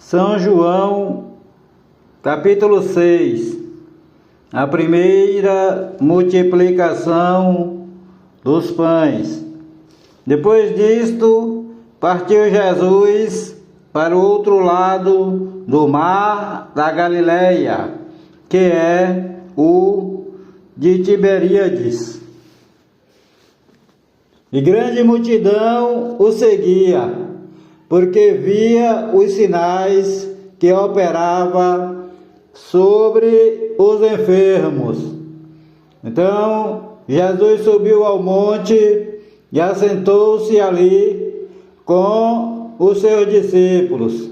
São João, capítulo 6, a primeira multiplicação dos pães. Depois disto, partiu Jesus para o outro lado do mar da Galileia, que é o de Tiberíades. E grande multidão o seguia, porque via os sinais que operava sobre os enfermos. Então Jesus subiu ao monte e assentou-se ali com os seus discípulos.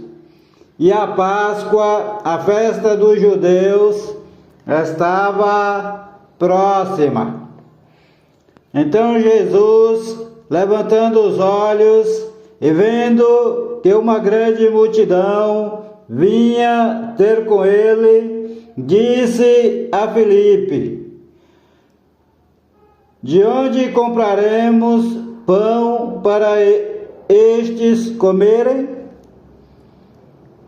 E a Páscoa, a festa dos judeus, estava próxima. Então Jesus, levantando os olhos e vendo que uma grande multidão vinha ter com ele, disse a Filipe: de onde compraremos pão para estes comerem?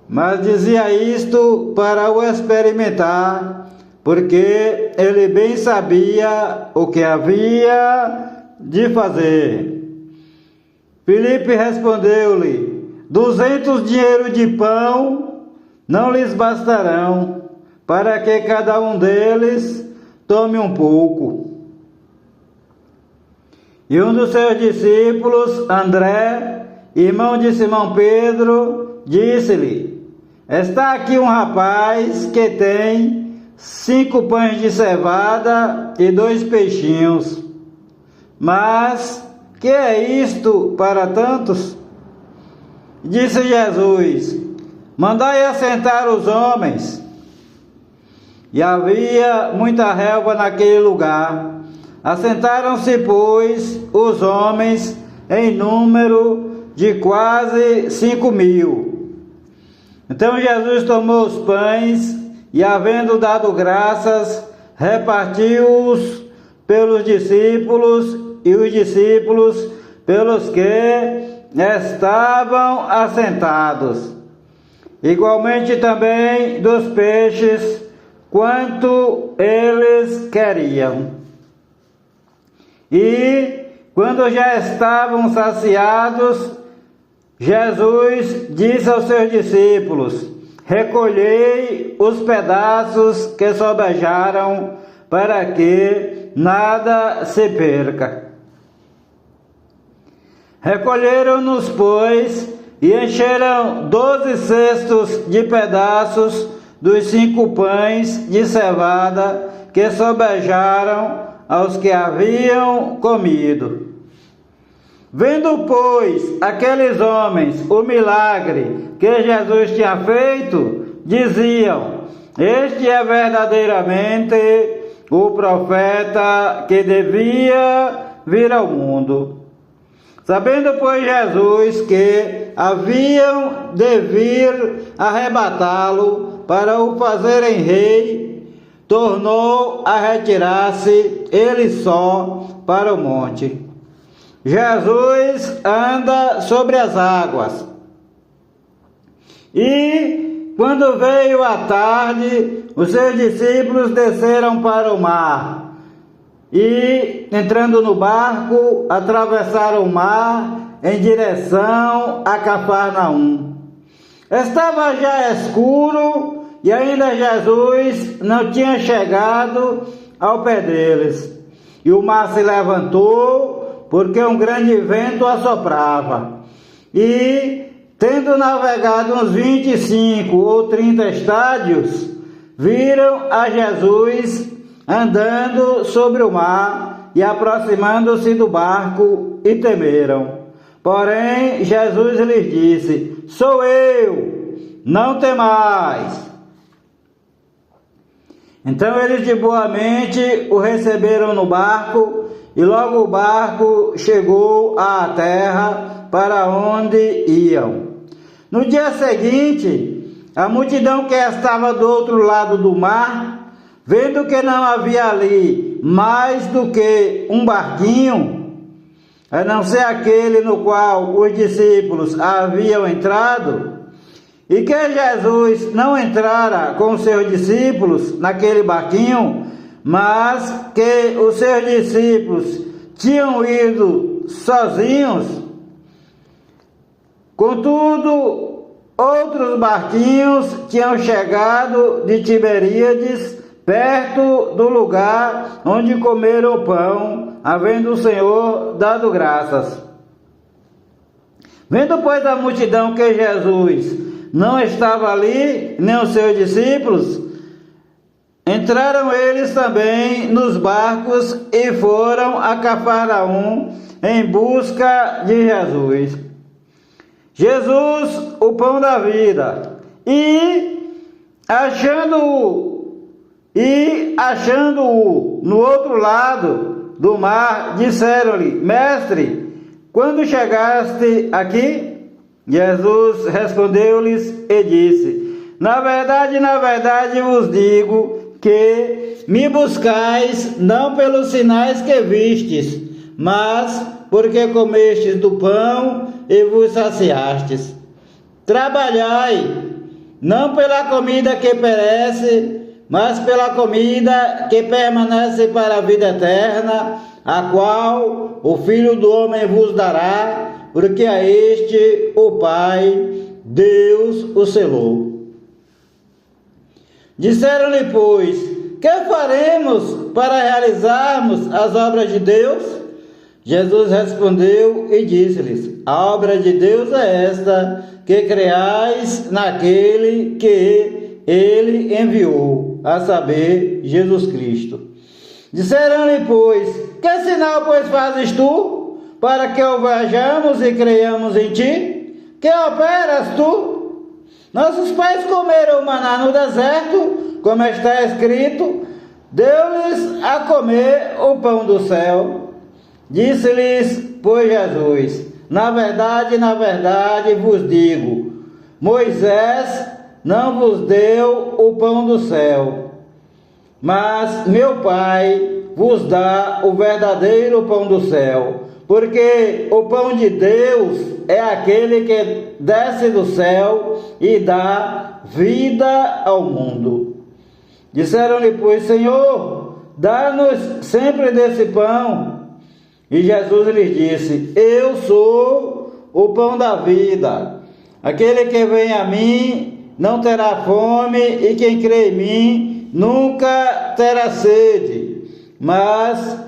Mas dizia isto para o experimentar, porque ele bem sabia o que havia de fazer. Filipe respondeu-lhe: 200 dinheiros de pão não lhes bastarão, para que cada um deles tome um pouco. E um dos seus discípulos, André, irmão de Simão Pedro, disse-lhe: está aqui um rapaz que tem 5 pães de cevada e 2 peixinhos. Mas que é isto para tantos? Disse Jesus: mandai assentar os homens. E havia muita relva naquele lugar. Assentaram-se, pois, os homens em número de quase 5.000. Então Jesus tomou os pães e, havendo dado graças, repartiu-os pelos discípulos e os discípulos pelos que estavam assentados. Igualmente também dos peixes, quanto eles queriam. E, quando já estavam saciados, Jesus disse aos seus discípulos: recolhei os pedaços que sobejaram, para que nada se perca. Recolheram-nos, pois, e encheram 12 cestos de pedaços dos 5 pães de cevada que sobejaram aos que haviam comido. Vendo, pois, aqueles homens o milagre que Jesus tinha feito, diziam: este é verdadeiramente o profeta que devia vir ao mundo. Sabendo, pois, Jesus que haviam de vir arrebatá-lo para o fazerem rei, tornou a retirar-se ele só para o monte. Jesus anda sobre as águas. E, quando veio a tarde, os seus discípulos desceram para o mar. E, entrando no barco, atravessaram o mar em direção a Cafarnaum. Estava já escuro e ainda Jesus não tinha chegado ao pé deles. E o mar se levantou, porque um grande vento assoprava. E, tendo navegado uns 25 ou 30 estádios, viram a Jesus andando sobre o mar e aproximando-se do barco, e temeram. Porém, Jesus lhes disse: sou eu, não temais. Então eles de boa mente o receberam no barco, e logo o barco chegou à terra para onde iam. No dia seguinte, a multidão que estava do outro lado do mar, vendo que não havia ali mais do que um barquinho, a não ser aquele no qual os discípulos haviam entrado, e que Jesus não entrara com os seus discípulos naquele barquinho, mas que os seus discípulos tinham ido sozinhos. Contudo, outros barquinhos tinham chegado de Tiberíades, perto do lugar onde comeram o pão, havendo o Senhor dado graças. Vendo, pois, a multidão que Jesus não estava ali, nem os seus discípulos, entraram eles também nos barcos e foram a Cafarnaum em busca de Jesus. Jesus, o pão da vida, achando-o no outro lado do mar, disseram-lhe: Mestre, quando chegaste aqui? Jesus respondeu-lhes e disse: na verdade vos digo que me buscais não pelos sinais que vistes, mas porque comestes do pão e vos saciastes. Trabalhai, não pela comida que perece, mas pela comida que permanece para a vida eterna, a qual o Filho do Homem vos dará, porque a este o Pai, Deus, o selou. Disseram-lhe, pois: que faremos para realizarmos as obras de Deus? Jesus respondeu e disse-lhes: a obra de Deus é esta, que creais naquele que ele enviou, a saber, Jesus Cristo. Disseram-lhe, pois: que sinal, pois, fazes tu, para que o vejamos e creiamos em ti? Que operas tu? Nossos pais comeram maná no deserto, como está escrito: deu-lhes a comer o pão do céu. Disse-lhes, pois, Jesus: na verdade vos digo, Moisés não vos deu o pão do céu, mas meu Pai vos dá o verdadeiro pão do céu, porque o pão de Deus é aquele que desce do céu e dá vida ao mundo. Disseram-lhe, pois: Senhor, dá-nos sempre desse pão. E Jesus lhes disse: eu sou o pão da vida. Aquele que vem a mim não terá fome, e quem crê em mim nunca terá sede. Mas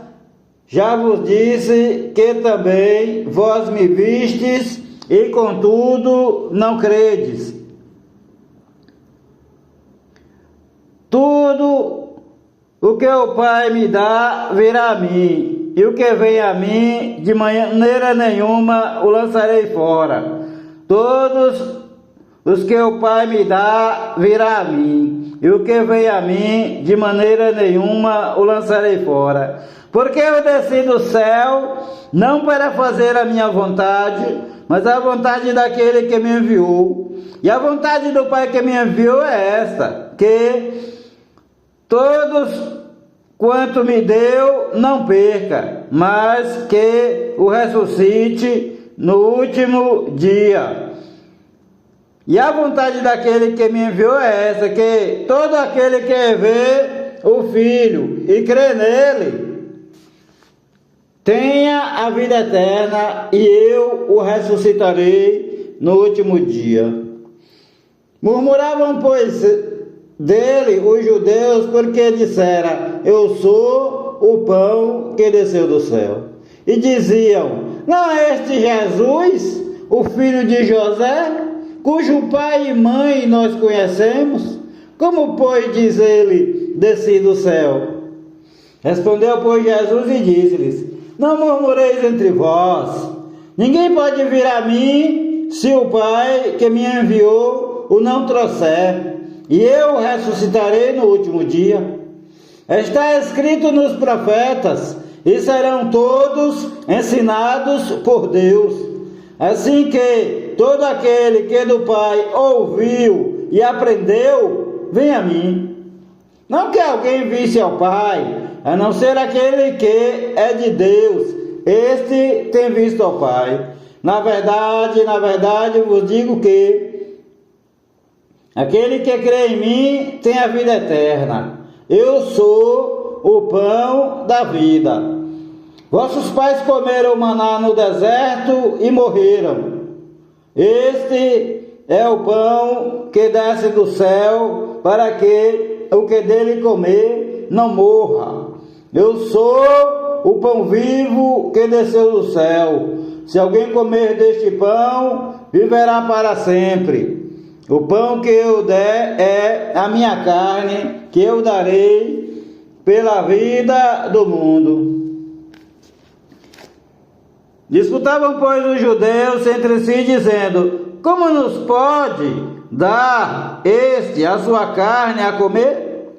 já vos disse que também vós me vistes, e contudo não credes. Tudo o que o Pai me dá virá a mim, e o que vem a mim, de maneira nenhuma o lançarei fora. Todos os que o Pai me dá virá a mim, e o que vem a mim, de maneira nenhuma o lançarei fora. Porque eu desci do céu, não para fazer a minha vontade, mas a vontade daquele que me enviou. E a vontade do Pai que me enviou é esta: que todos quanto me deu não perca, mas que o ressuscite no último dia. E a vontade daquele que me enviou é essa: que todo aquele que vê o Filho e crê nele tenha a vida eterna, e eu o ressuscitarei no último dia. Murmuravam, pois, dele os judeus, porque dissera: eu sou o pão que desceu do céu. E diziam: não é este Jesus, o filho de José, cujo pai e mãe nós conhecemos? Como, pois, diz ele: desci do céu? Respondeu, pois, Jesus e disse-lhes: não murmureis entre vós. Ninguém pode vir a mim se o Pai que me enviou o não trouxer, e eu ressuscitarei no último dia. Está escrito nos profetas, e serão todos ensinados por Deus. Assim que todo aquele que do Pai ouviu e aprendeu, vem a mim. Não que alguém visse ao Pai, a não ser aquele que é de Deus, este tem visto ao Pai. Na verdade vos digo que Aquele que crê em mim tem a vida eterna. Eu sou o pão da vida. Vossos pais comeram maná no deserto e morreram. Este é o pão que desce do céu, para que o que dele comer não morra. Eu sou o pão vivo que desceu do céu. Se alguém comer deste pão, viverá para sempre. O pão que eu der é a minha carne, que eu darei pela vida do mundo. Disputavam, pois, os judeus entre si, dizendo: como nos pode dar este a sua carne a comer?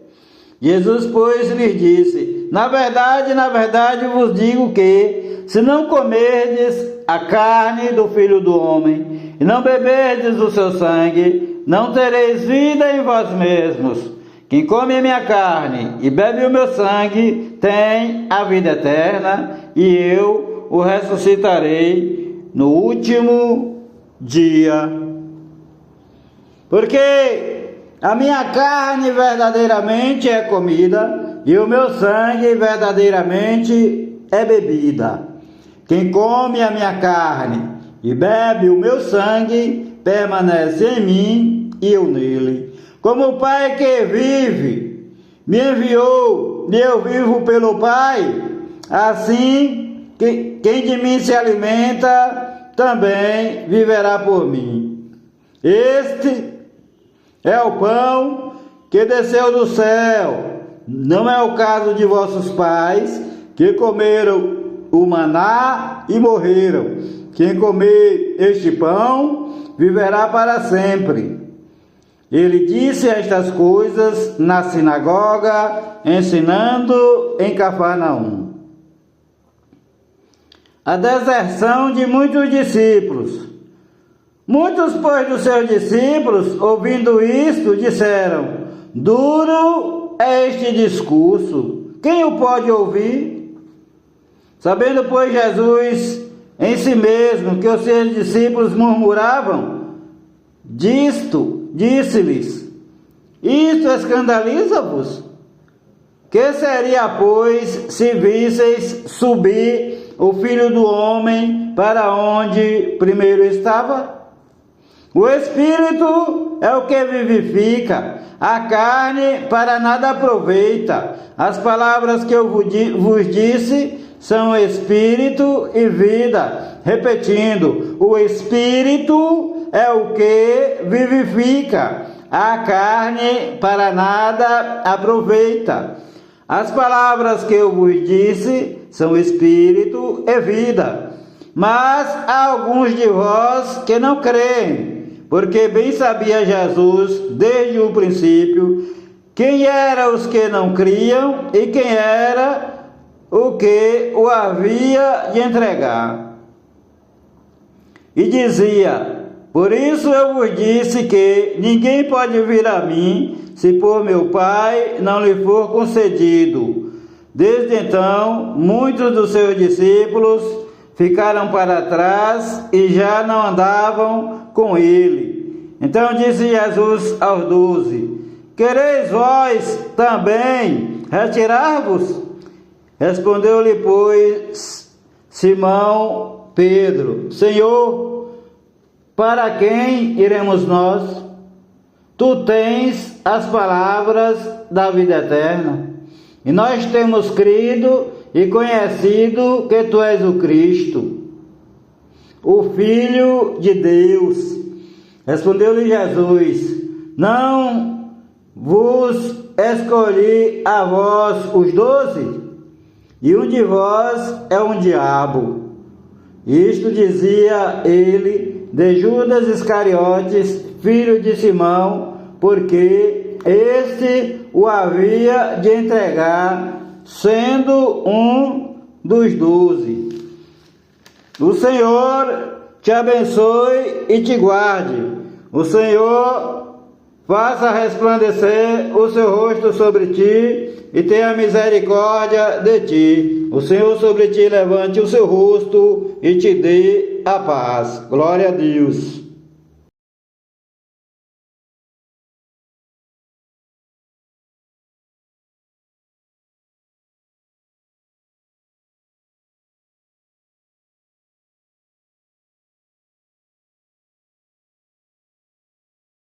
Jesus, pois, lhes disse: na verdade vos digo que, se não comerdes a carne do Filho do Homem, e não beberdes o seu sangue, não tereis vida em vós mesmos. Quem come a minha carne e bebe o meu sangue tem a vida eterna, e eu o ressuscitarei no último dia. Porque a minha carne verdadeiramente é comida, e o meu sangue verdadeiramente é bebida. Quem come a minha carne e bebe o meu sangue, permanece em mim e eu nele. Como o Pai que vive me enviou, e eu vivo pelo Pai, assim quem de mim se alimenta também viverá por mim. Este é o pão que desceu do céu. Não é o caso de vossos pais, que comeram o maná e morreram. Quem comer este pão viverá para sempre. Ele disse estas coisas na sinagoga, ensinando em Cafarnaum. A deserção de muitos discípulos. Muitos, pois, dos seus discípulos, ouvindo isto, disseram: duro é este discurso, quem o pode ouvir? Sabendo, pois, Jesus em si mesmo que os seus discípulos murmuravam disto, disse-lhes: isto escandaliza-vos? Que seria, pois, se visseis subir o Filho do Homem para onde primeiro estava? O Espírito é o que vivifica, a carne para nada aproveita. As palavras que eu vos disse são Espírito e vida. Repetindo, o Espírito é o que vivifica, a carne para nada aproveita. As palavras que eu vos disse são Espírito e vida. Mas há alguns de vós que não creem, porque bem sabia Jesus desde o princípio quem eram os que não criam e quem era o que o havia de entregar. E dizia: por isso eu vos disse que ninguém pode vir a mim se por meu Pai não lhe for concedido. Desde então, muitos dos seus discípulos ficaram para trás e já não andavam com ele. Então disse Jesus aos 12: quereis vós também retirar-vos? Respondeu-lhe, pois, Simão Pedro: Senhor, para quem iremos nós? Tu tens as palavras da vida eterna, e nós temos crido e conhecido que Tu és o Cristo, o Filho de Deus. Respondeu-lhe Jesus: não vos escolhi a vós os 12? E um de vós é um diabo. Isto dizia ele de Judas Iscariotes, filho de Simão, porque este o havia de entregar, sendo um dos 12. O Senhor te abençoe e te guarde. O Senhor faça resplandecer o seu rosto sobre ti e tenha misericórdia de ti. O Senhor sobre ti levante o seu rosto e te dê a paz. Glória a Deus.